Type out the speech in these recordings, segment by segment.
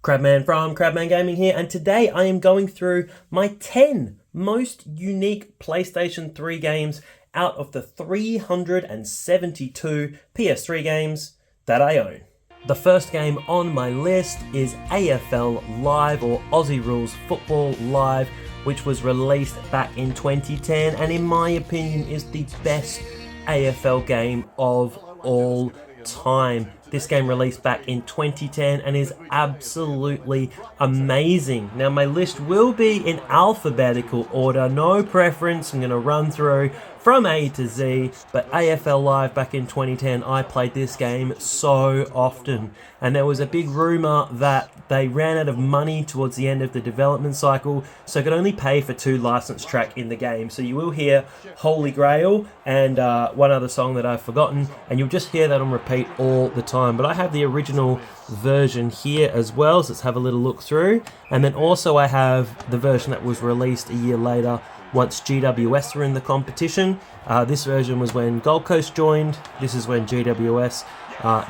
Crabman from Crabman Gaming here, and today I am going through my 10 most unique PlayStation 3 games out of the 372 PS3 games that I own. The first game on my list is AFL Live, or Aussie Rules Football Live, which was released back in 2010 and in my opinion is the best AFL game of all time. This game released back in 2010 and is absolutely amazing. Now my list will be in alphabetical order, no preference. I'm going to run through from A to Z, but AFL Live back in 2010, I played this game so often. And there was a big rumour that they ran out of money towards the end of the development cycle, so could only pay for 2 licensed tracks in the game. So you will hear Holy Grail and one other song that I've forgotten, and you'll just hear that on repeat all the time. But I have the original version here as well, so let's have a little look through. And then also I have the version that was released a year later, once GWS were in the competition. This version was when Gold Coast joined. This is when GWS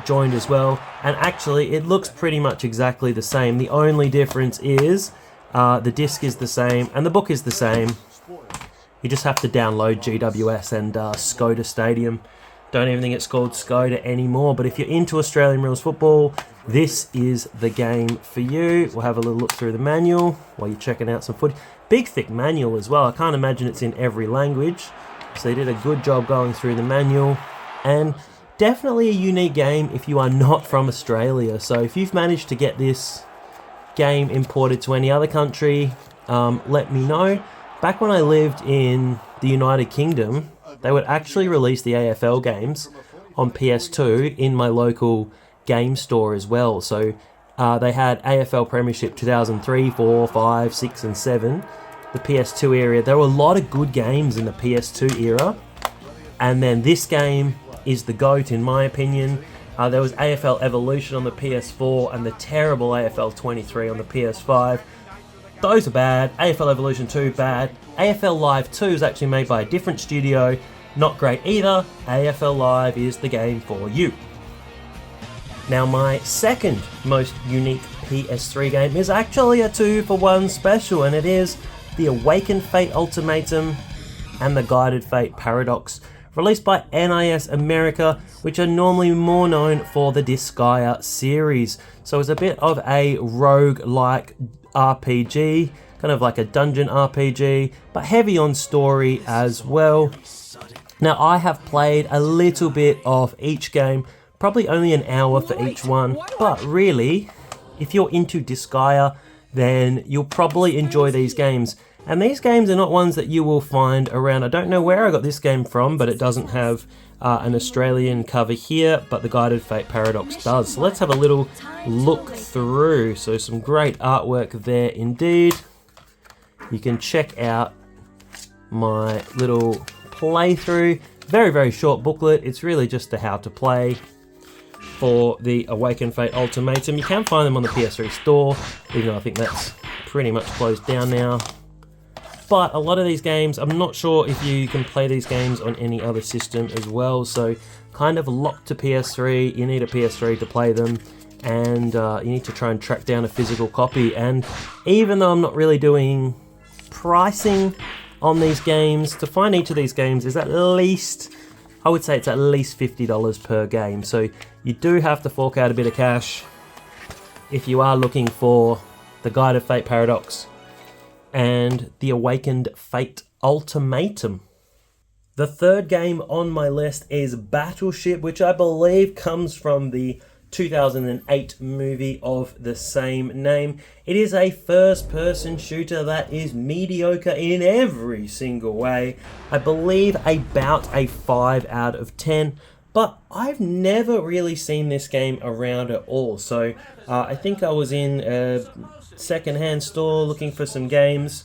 joined as well. And actually, it looks pretty much exactly the same. The only difference is the disc is the same and the book is the same. You just have to download GWS and Skoda Stadium. Don't even think it's called Skoda anymore. But if you're into Australian rules football, this is the game for you. We'll have a little look through the manual while you're checking out some footage. Big thick manual as well. I can't imagine it's in every language. So they did a good job going through the manual. And definitely a unique game if you are not from Australia. So if you've managed to get this game imported to any other country, let me know. Back when I lived in the United Kingdom, they would actually release the AFL games on PS2 in my local game store as well. So they had AFL Premiership 2003, 4, 5, 6 and 7. The PS2 area. There were a lot of good games in the PS2 era. And then this game is the GOAT in my opinion. There was AFL Evolution on the PS4 and the terrible AFL 23 on the PS5. Those are bad. AFL Evolution 2, bad. AFL Live 2 is actually made by a different studio. Not great either. AFL Live is the game for you. Now my second most unique PS3 game is actually a 2-for-1 special, and it is the Awakened Fate Ultimatum and the Guided Fate Paradox, released by NIS America, which are normally more known for the Disgaea series. So it's a bit of a rogue-like RPG, kind of like a dungeon RPG, but heavy on story as well. Now I have played a little bit of each game, probably only an hour for each one, but really, if you're into Disgaea, then you'll probably enjoy these games. And these games are not ones that you will find around. I don't know where I got this game from, but it doesn't have an Australian cover here, but the Guided Fate Paradox does. So let's have a little look through. So some great artwork there indeed. You can check out my little playthrough. Very, very short booklet. It's really just the how to play for the Awakened Fate Ultimatum. You can find them on the PS3 store, even though I think that's pretty much closed down now. But a lot of these games, I'm not sure if you can play these games on any other system as well, so kind of locked to PS3. You need a PS3 to play them, and you need to try and track down a physical copy. And even though I'm not really doing pricing on these games, to find each of these games is at least, I would say it's at least $50 per game. So you do have to fork out a bit of cash if you are looking for the Guided Fate Paradox and the Awakened Fate Ultimatum. The third game on my list is Battleship, which I believe comes from the 2008 movie of the same name. It is a first-person shooter that is mediocre in every single way. I believe about a 5 out of 10, but I've never really seen this game around at all. So I think I was in a second-hand store looking for some games,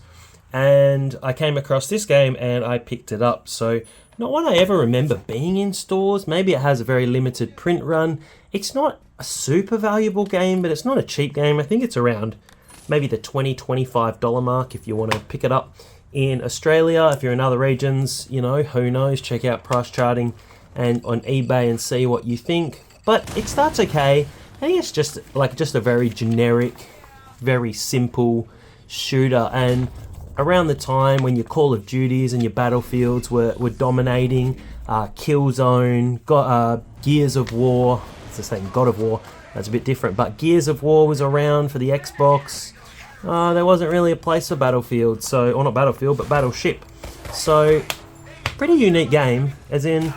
and I came across this game and I picked it up. So not one I ever remember being in stores. Maybe it has a very limited print run. It's not a super valuable game, but it's not a cheap game. I think it's around maybe the $20, $25 mark if you want to pick it up in Australia. If you're in other regions, you know, who knows, check out price charting and on eBay and see what you think. But it starts okay. I think it's just a very generic very simple shooter. And around the time when your Call of Duties and your Battlefields were dominating, Killzone, Gears of War, it's the same, God of War, that's a bit different, but Gears of War was around for the Xbox. There wasn't really a place for Battlefield, or not Battlefield, but Battleship. So, pretty unique game, as in,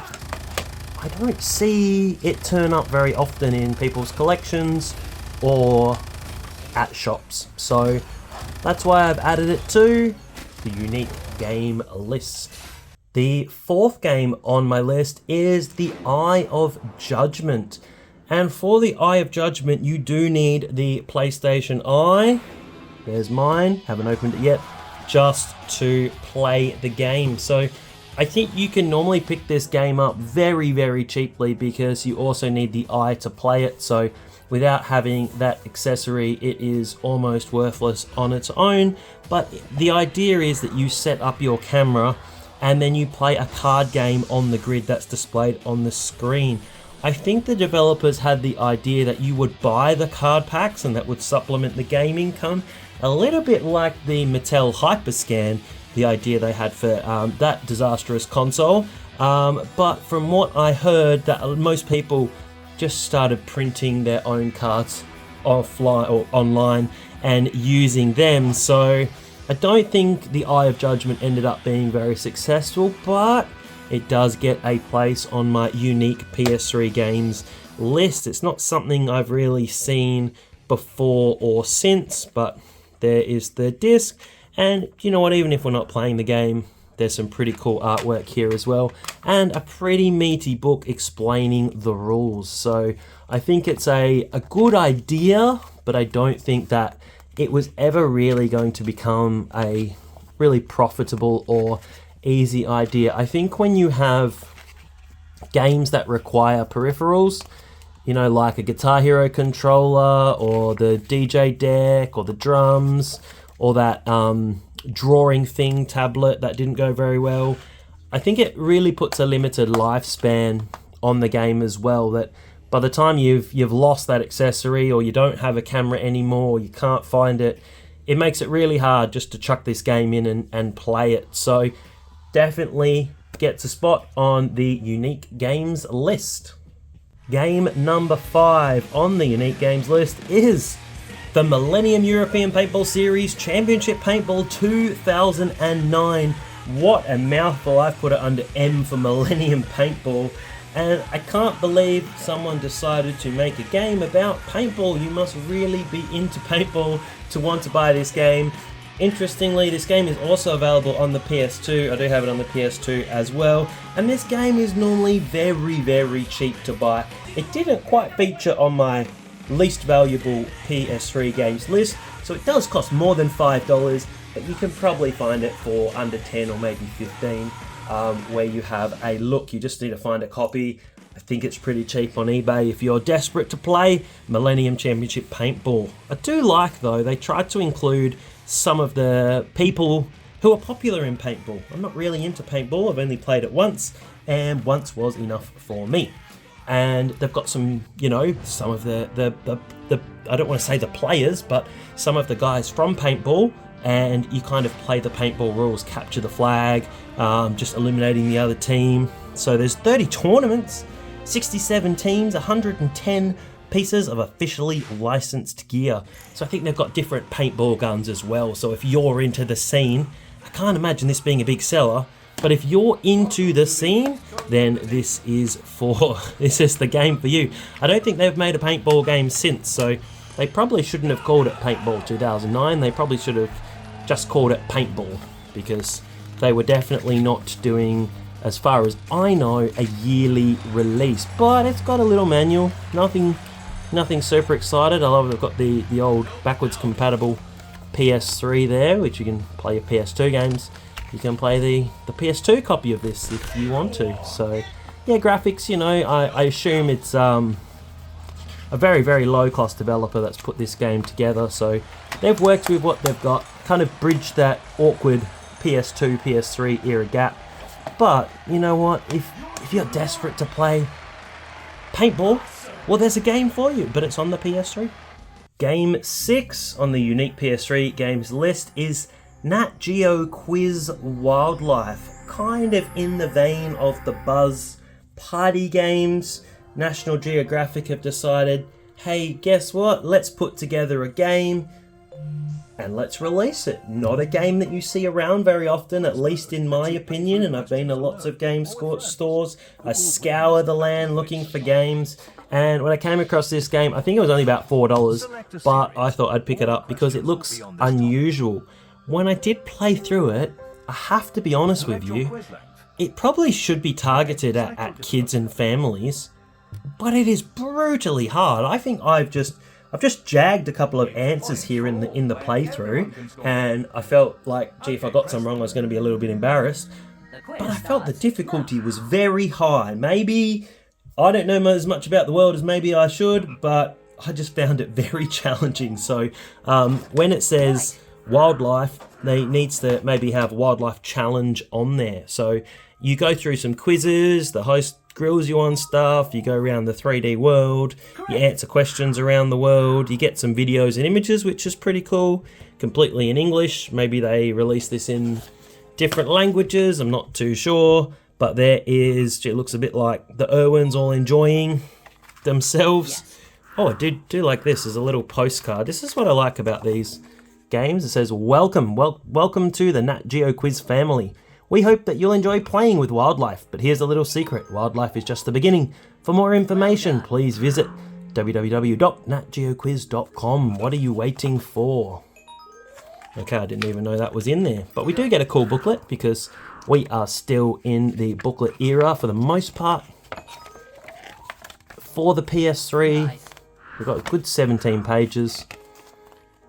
I don't see it turn up very often in people's collections or at shops. So, that's why I've added it to the unique game list. The fourth game on my list is the Eye of Judgment. And for the Eye of Judgment, you do need the PlayStation Eye. There's mine, haven't opened it yet, just to play the game. So I think you can normally pick this game up very, very cheaply because you also need the Eye to play it. So without having that accessory, it is almost worthless on its own. But the idea is that you set up your camera and then you play a card game on the grid that's displayed on the screen. I think the developers had the idea that you would buy the card packs and that would supplement the game income, a little bit like the Mattel Hyperscan, the idea they had for that disastrous console. But from what I heard, that most people just started printing their own cards offline or online and using them. So I don't think the Eye of Judgment ended up being very successful, but it does get a place on my unique PS3 games list. It's not something I've really seen before or since, but there is the disc. And you know what, even if we're not playing the game, there's some pretty cool artwork here as well, and a pretty meaty book explaining the rules. So I think it's a good idea, but I don't think that it was ever really going to become a really profitable or easy idea. I think when you have games that require peripherals, you know, like a Guitar Hero controller or the DJ deck or the drums or that drawing thing tablet that didn't go very well, I think it really puts a limited lifespan on the game as well, that by the time you've lost that accessory or you don't have a camera anymore or you can't find it, it makes it really hard just to chuck this game in and play it. So definitely gets a spot on the unique games list. Game number 5 on the unique games list is the Millennium European Paintball Series Championship Paintball 2009. What a mouthful. I've put it under M for Millennium Paintball. And I can't believe someone decided to make a game about paintball. You must really be into paintball to want to buy this game. Interestingly, this game is also available on the PS2. I do have it on the PS2 as well. And this game is normally very, very cheap to buy. It didn't quite feature on my least valuable PS3 games list, so it does cost more than $5, but you can probably find it for under 10 or maybe 15 where you have a look. You just need to find a copy. I think it's pretty cheap on eBay if you're desperate to play Millennium Championship Paintball. I do like, though, they tried to include some of the people who are popular in paintball. I'm not really into paintball, I've only played it once, and once was enough for me. And they've got some, you know, some of the I don't want to say the players, but some of the guys from paintball, and you kind of play the paintball rules, capture the flag, just eliminating the other team. So there's 30 tournaments, 67 teams, 110 pieces of officially licensed gear. So I think they've got different paintball guns as well. So if you're into the scene, I can't imagine this being a big seller, but if you're into the scene, then this is the game for you. I don't think they've made a paintball game since, so they probably shouldn't have called it Paintball 2009. They probably should have just called it Paintball, because they were definitely not doing, as far as I know, a yearly release. But it's got a little manual, nothing super excited. I love they've got the old backwards compatible PS3 there, which you can play your PS2 games. You can play the PS2 copy of this if you want to. So yeah, graphics, you know, I assume it's a very, very low cost developer that's put this game together. So they've worked with what they've got, kind of bridged that awkward PS2, PS3 era gap. But you know what, if you're desperate to play paintball, well, there's a game for you, but it's on the PS3. Game 6 on the unique PS3 games list is Nat Geo Quiz Wildlife. Kind of in the vein of the Buzz party games. National Geographic have decided, hey, guess what? Let's put together a game and let's release it. Not a game that you see around very often, at least in my opinion, and I've been to lots of game stores. I scour the land looking for games, and when I came across this game, I think it was only about $4, but I thought I'd pick it up because it looks unusual. When I did play through it, I have to be honest with you, it probably should be targeted at kids and families, but it is brutally hard. I think I've just jagged a couple of answers here in the playthrough, and I felt like, gee, if I got some wrong, I was going to be a little bit embarrassed. But I felt the difficulty was very high. Maybe I don't know as much about the world as maybe I should, but I just found it very challenging. So when it says wildlife, they needs to maybe have wildlife challenge on there. So you go through some quizzes, the host grills you on stuff, you go around the 3D world, you answer questions around the world, you get some videos and images, which is pretty cool, completely in English. Maybe they release this in different languages, I'm not too sure, but there is, it looks a bit like the Irwins all enjoying themselves. Yes. Oh, I do like this as a little postcard. This is what I like about these games. It says, welcome to the Nat Geo Quiz family. We hope that you'll enjoy playing with Wildlife, but here's a little secret. Wildlife is just the beginning. For more information, please visit www.natgeoquiz.com. What are you waiting for? Okay, I didn't even know that was in there. But we do get a cool booklet because we are still in the booklet era for the most part. For the PS3, we've got a good 17 pages.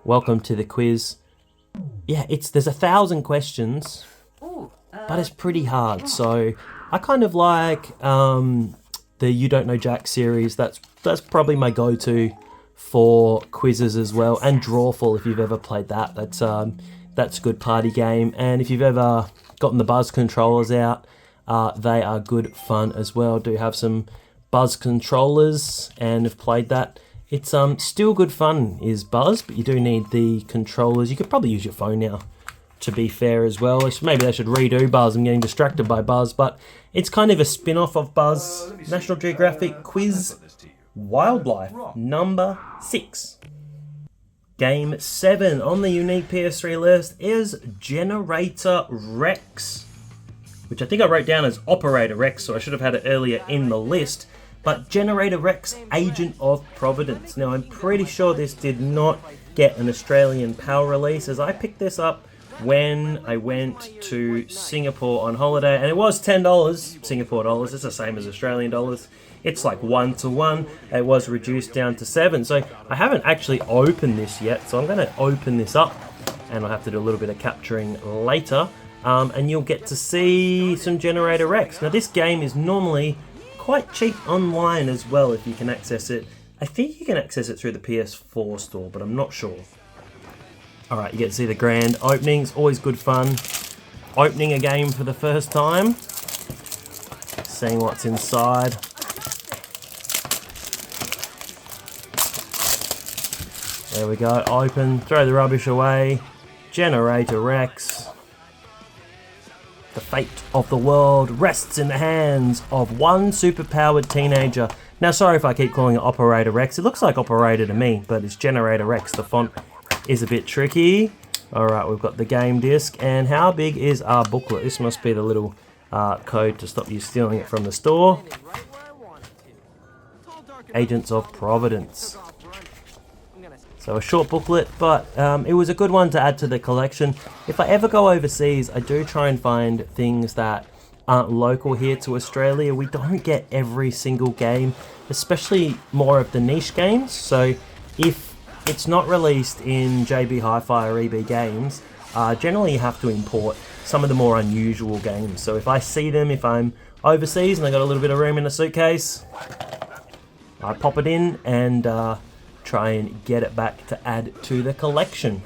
Welcome to the quiz. Yeah, there's 1,000 questions. But it's pretty hard, so I kind of like the You Don't Know Jack series. That's probably my go-to for quizzes as well, and Drawful if you've ever played that. That's a good party game, and if you've ever gotten the Buzz controllers out, they are good fun as well. Do have some Buzz controllers and have played that. It's still good fun is Buzz, but you do need the controllers. You could probably use your phone now, to be fair as well. Maybe they should redo Buzz. I'm getting distracted by Buzz, but it's kind of a spin-off of Buzz. National Geographic Quiz Wildlife, number 6. Game 7 on the unique PS3 list is Generator Rex, which I think I wrote down as Operator Rex, so I should have had it earlier in the list. But Generator Rex, Agent of Providence. Now, I'm pretty sure this did not get an Australian PAL release, as I picked this up when I went to Singapore on holiday, and it was $10 Singapore dollars. It's the same as Australian dollars. It's like 1-to-1. It was reduced down to 7. So I haven't actually opened this yet, so I'm going to open this up, and I'll have to do a little bit of capturing later, and you'll get to see some Generator Rex. Now this game is normally quite cheap online as well if you can access it. I think you can access it through the PS4 store, but I'm not sure. Alright, you get to see the grand openings, always good fun. Opening a game for the first time, seeing what's inside. There we go, open, throw the rubbish away. Generator Rex. The fate of the world rests in the hands of one superpowered teenager. Now, sorry if I keep calling it Operator Rex. It looks like Operator to me, but it's Generator Rex. The font is a bit tricky. Alright, we've got the game disc. And how big is our booklet? This must be the little code to stop you stealing it from the store. Agents of Providence. So a short booklet, but it was a good one to add to the collection. If I ever go overseas, I do try and find things that aren't local here to Australia. We don't get every single game, especially more of the niche games. So if it's not released in JB Hi-Fi or EB Games, generally you have to import some of the more unusual games. So if I see them, if I'm overseas and I got a little bit of room in the suitcase, I pop it in and try and get it back to add to the collection.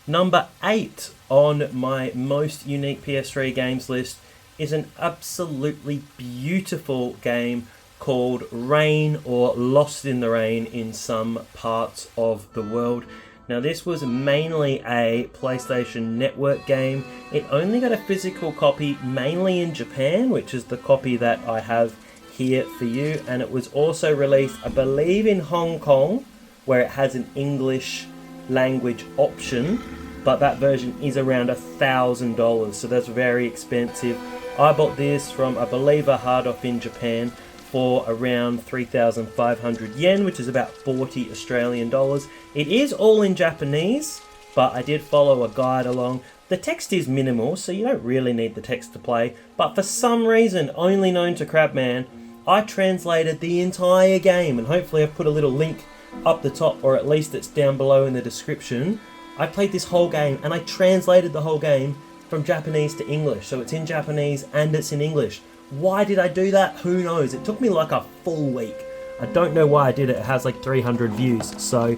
Number 8 on my most unique PS3 games list is an absolutely beautiful game called Rain, or Lost in the Rain in some parts of the world. Now this was mainly a PlayStation Network game. It only got a physical copy mainly in Japan, which is the copy that I have here for you, and it was also released, I believe, in Hong Kong, where it has an English language option, but that version is around $1,000, so that's very expensive. I bought this from, I believe, a hard off in Japan for around 3,500 yen, which is about 40 Australian dollars. It is all in Japanese, but I did follow a guide along. The text is minimal, so you don't really need the text to play, but for some reason, only known to Crabman, I translated the entire game, and hopefully I've put a little link up the top, or at least it's down below in the description. I played this whole game, and I translated the whole game from Japanese to English, so it's in Japanese and it's in English. Why did I do that? Who knows? It took me like a full week. I don't know why I did it. It has like 300 views, so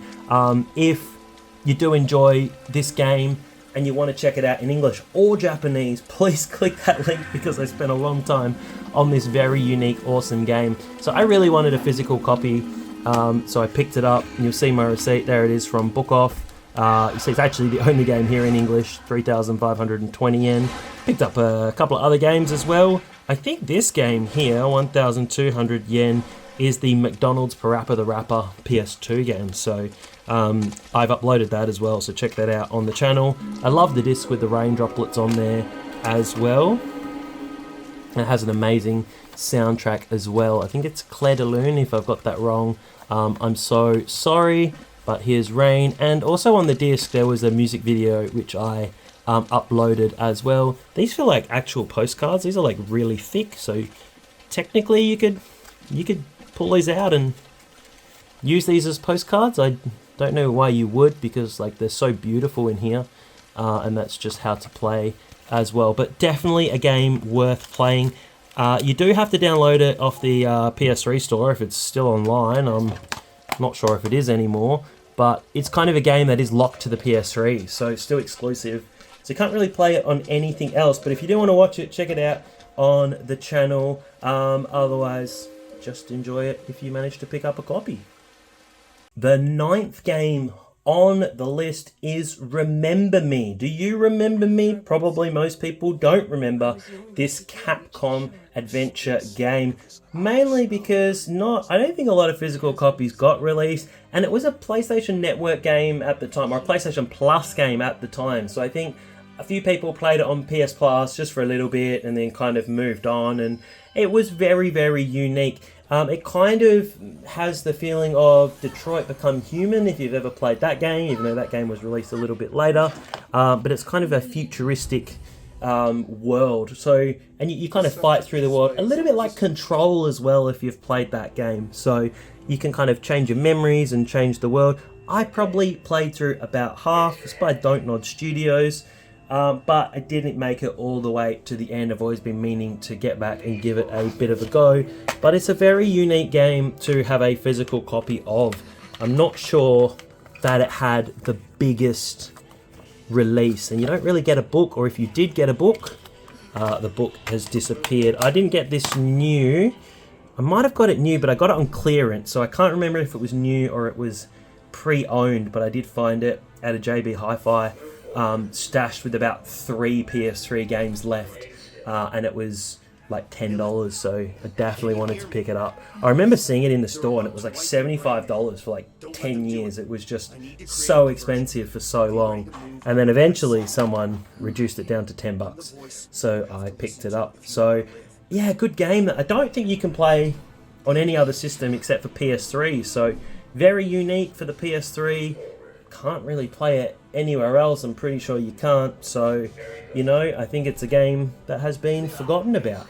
if you do enjoy this game and you want to check it out in English or Japanese, please click that link, because I spent a long time on this very unique, awesome game. So I really wanted a physical copy, so I picked it up, and you'll see my receipt. There it is from Book Off. You see it's actually the only game here in English, 3,520 yen. Picked up a couple of other games as well. I think this game here, 1,200 yen, is the McDonald's Parappa the Rapper PS2 game. So I've uploaded that as well, so check that out on the channel. I love the disc with the rain droplets on there as well. It has an amazing soundtrack as well. I think it's Claire de Lune, if I've got that wrong. I'm so sorry, but here's Rain. And also on the disc there was a music video which I uploaded as well. These feel like actual postcards. These are like really thick, so technically you could pull these out and use these as postcards. I don't know why you would, because like they're so beautiful in here, and that's just how to play as well. But definitely a game worth playing. You do have to download it off the PS3 store if it's still online. I'm not sure if it is anymore, but it's kind of a game that is locked to the PS3, so it's still exclusive. So you can't really play it on anything else, but if you do want to watch it, check it out on the channel. Otherwise, just enjoy it if you manage to pick up a copy. The 9th game on the list is Remember Me. Do you remember me? Probably most people don't remember this Capcom adventure game, mainly because I don't think a lot of physical copies got released, and it was a PlayStation Network game at the time, or a PlayStation Plus game at the time. So I think a few people played it on PS Plus just for a little bit and then kind of moved on, and it was very, very unique. It kind of has the feeling of Detroit Become Human, if you've ever played that game, even though that game was released a little bit later. But it's kind of a futuristic world. So, and you kind of fight through the world, a little bit like Control as well, if you've played that game. So you can kind of change your memories and change the world. I probably played through about half. It's by Don't Nod Studios. But I didn't make it all the way to the end. I've always been meaning to get back and give it a bit of a go. But it's a very unique game to have a physical copy of. I'm not sure that it had the biggest release. And you don't really get a book, or if you did get a book, the book has disappeared. I didn't get this new. I might have got it new, but I got it on clearance. So I can't remember if it was new or it was pre-owned, but I did find it at a JB Hi-Fi. Stashed with about 3 PS3 games left, and it was like $10, so I definitely wanted to pick it up. I remember seeing it in the store, and it was like $75 for like 10 years. It was just so expensive for so long, and then eventually someone reduced it down to $10, so I picked it up. So yeah, good game that I don't think you can play on any other system except for PS3, so very unique for the PS3. Can't really play it anywhere else. I'm pretty sure you can't. So, you know, I think it's a game that has been forgotten about.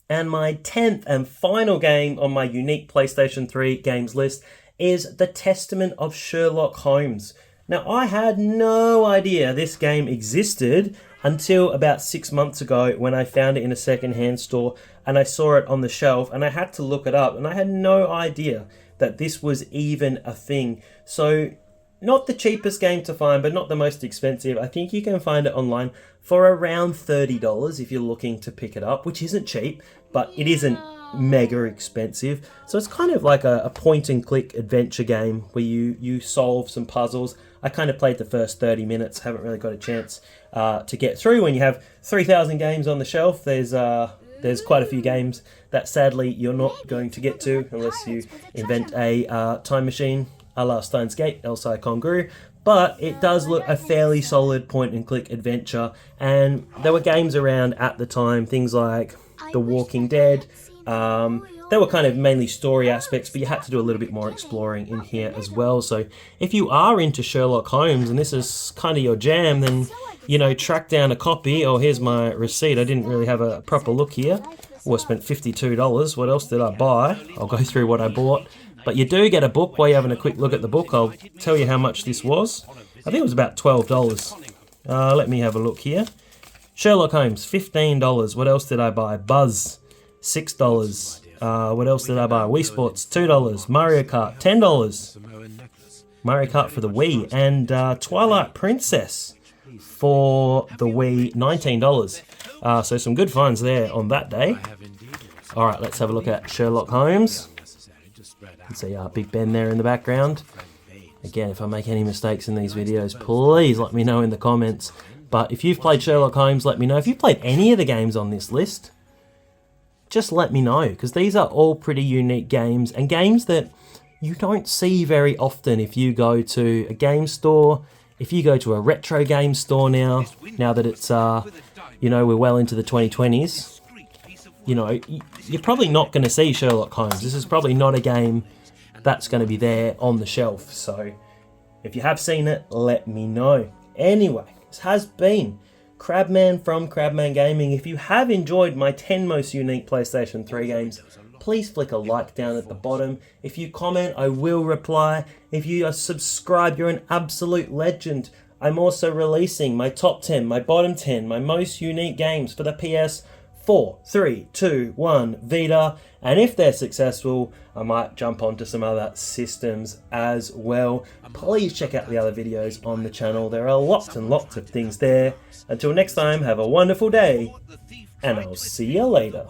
And my 10th and final game on my unique PlayStation 3 games list is The Testament of Sherlock Holmes. Now, I had no idea this game existed until about 6 months ago when I found it in a second-hand store and I saw it on the shelf and I had to look it up, and I had no idea that this was even a thing. So not the cheapest game to find, but not the most expensive. I think you can find it online for around $30 if you're looking to pick it up, which isn't cheap, but it isn't mega expensive. So it's kind of like a point and click adventure game where you solve some puzzles. I kind of played the first 30 minutes, haven't really got a chance to get through. When you have 3,000 games on the shelf, there's quite a few games that sadly you're not going to get to unless you invent a time machine a la Steins Gate, Elsa Congaroo. But it does look a fairly solid point and click adventure, and there were games around at the time, things like The Walking Dead. They were kind of mainly story aspects, but you had to do a little bit more exploring in here as well. So if you are into Sherlock Holmes and this is kind of your jam, then, you know, track down a copy. Oh, here's my receipt. I didn't really have a proper look here. Oh, I spent $52. What else did I buy? I'll go through what I bought. But you do get a book. While you're having a quick look at the book, I'll tell you how much this was. I think it was about $12. Let me have a look here. Sherlock Holmes, $15. What else did I buy? Buzz, $6. What else did I buy? Wii Sports, $2. Mario Kart, $10. Mario Kart for the Wii. And Twilight Princess for the Wii, $19. So some good finds there on that day. Alright, let's have a look at Sherlock Holmes. You can see Big Ben there in the background. Again, if I make any mistakes in these videos, please let me know in the comments. But if you've played Sherlock Holmes, let me know. If you've played any of the games on this list, just let me know, because these are all pretty unique games, and games that you don't see very often if you go to a game store, if you go to a retro game store now that it's, you know, we're well into the 2020s, you know, you're probably not going to see Sherlock Holmes. This is probably not a game that's going to be there on the shelf. So if you have seen it, let me know. Anyway, this has been Crabman from Crabman Gaming. If you have enjoyed my 10 most unique PlayStation 3 games, please flick a like down at the bottom. If you comment, I will reply. If you are subscribed, you're an absolute legend. I'm also releasing my top 10, my bottom 10, my most unique games for the PS4, 3, 2, 1 Vita. And if they're successful, I might jump onto some other systems as well. Please check out the other videos on the channel. There are lots and lots of things there. Until next time, have a wonderful day, and I'll see you later.